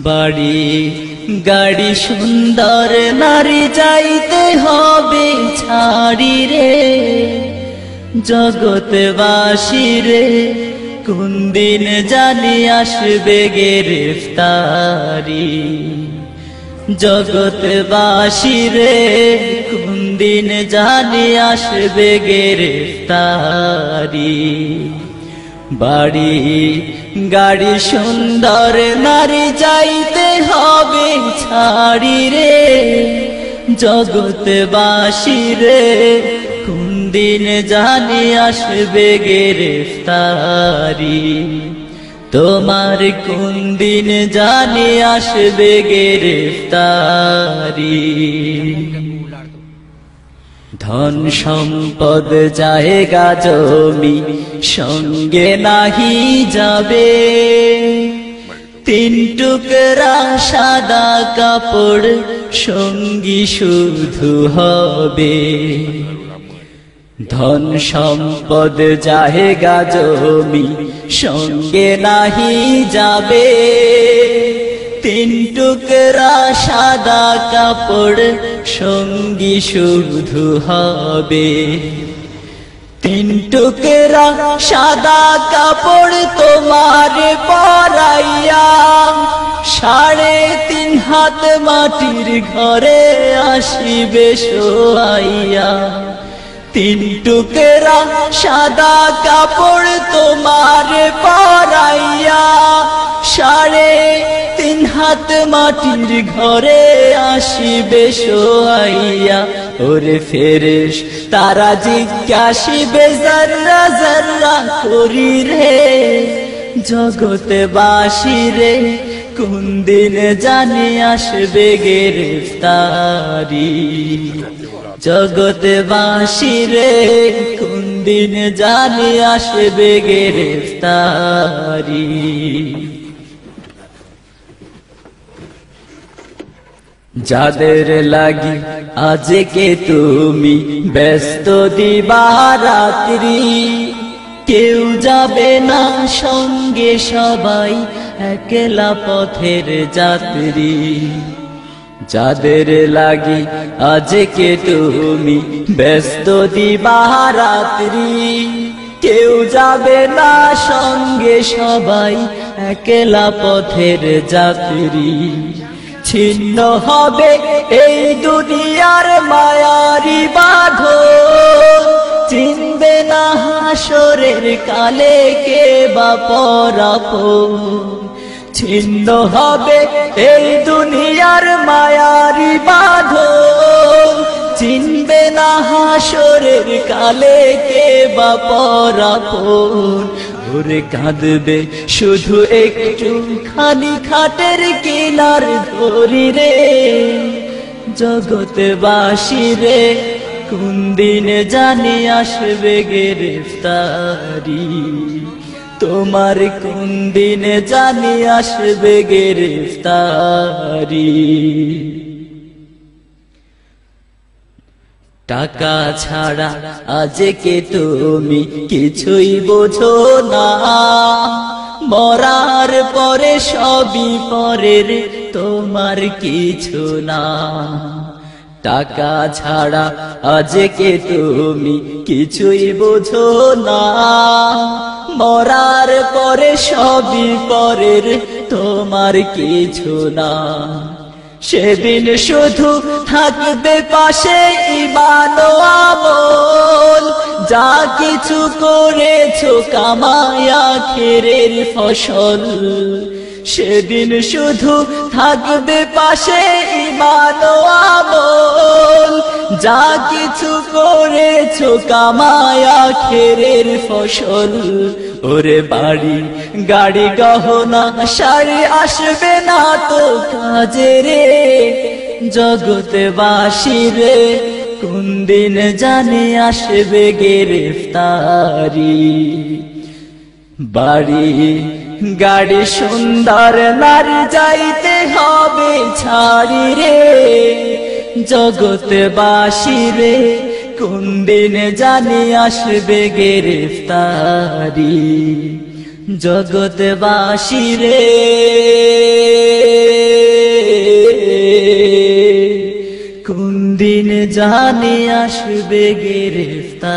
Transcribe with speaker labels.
Speaker 1: বাড়ি গাড়ি সুন্দর নারী যাইতে হবে ছাড়ি রে, জগৎবাসী রে কোন দিন জানি আসবে গ্রেফতারি। জগৎবাসী রে কোন দিন জানি আসবে গ্রেফতারি। বাড়ি গাড়ি সুন্দর নারী যাইতে হবে ছাড়ি রে, জগৎবাসী রে কোন দিন জানি আসবে গ্রেফতারি। তোমার কোন দিন জানি আসবে গ্রেফতারি। ধন সম্পদ জায়গা জমি সঙ্গে নাহি যাবে, তিন টুকরা সাদা কাপড় সঙ্গী শুধু হবে। ধন সম্পদ জায়গা জমি সঙ্গে নাহি যাবে, তিন টুকরা সাদা কাপড় সঙ্গী শুধু হবে। তিন টুকরা সাদা কাপড় তোমার পরাইয়া 3.5 হাত মাটির ঘরে আসিবে শোয়াইয়া। তিন টুকরা সাদা কাপড় তোমার পরাইয়া 3.5 হাত মাটির ঘরে আসিবে শোয়াইয়া। ওরে ফেরেশতারা জিজ্ঞাসিবে যার্রা যার্রা করি রে, জগৎবাসী রে কোন দিন জানি আসবে গ্রেফতারি। জগৎবাসী রে কোন দিন জানি আসবে গ্রেফতারি। যাদের লাগি আজকে তুমি ব্যস্ত দিবারাত্রি, কেউ যাবে না সঙ্গে সবাই একলা পথের যাত্রী। যাদের লাগি আজকে তুমি ব্যস্ত দিবারাত্রি, কেউ যাবে না সঙ্গে সবাই একলা পথের যাত্রী। ছিন্ন হবে এই দুনিয়ার মায়ারি বাঁধন, চিনবে না হাসরের কালে কে বা পরাপর। ছিন্ন হবে এই দুনিয়ার মায়ারি বাঁধন, চিনবে না হাসরের কালে কে বা পরাপর। ওরে কাঁদবে শুধু একটু খানি খাটের কিনার ধরি রে, জগৎবাসী রে কোন দিন জানি আসবে গ্রেফতারি। তোমার কোন দিন জানি আসবে গ্রেফতারি। টাকা ছাড়া আজকে তুমি কিছুই বোঝো না, মরার পরে সবই পরের তোমার কিছু না। টাকা ছাড়া আজকে তুমি কিছুই বোঝো না, মরার পরে সবই পরের তোমার কিছু না। সেদিন শুধু থাকবে পাশে ঈমান ও আমল, যা কিছু করেছো কামায় আখিরের ফসল। সেদিন শুধু থাকবে পাশে ঈমান ও আমল, যা কিছু করেছো কামায় আখিরের ফসল। ওরে বাড়ি গাড়ি গহনা শাড়ি আসবে না তো কাজে রে, জগৎবাসী রে কোন দিন জানি আসবে গ্রেফতারি। বাড়ি গাড়ি সুন্দর নারী যাইতে হবে ছাড়ি রে, জগৎবাসী রে কোন দিন জানি আসবে গ্রেফতারি। জগৎবাসী রে। কোন দিন জানি আসবে গ্রেফতারি।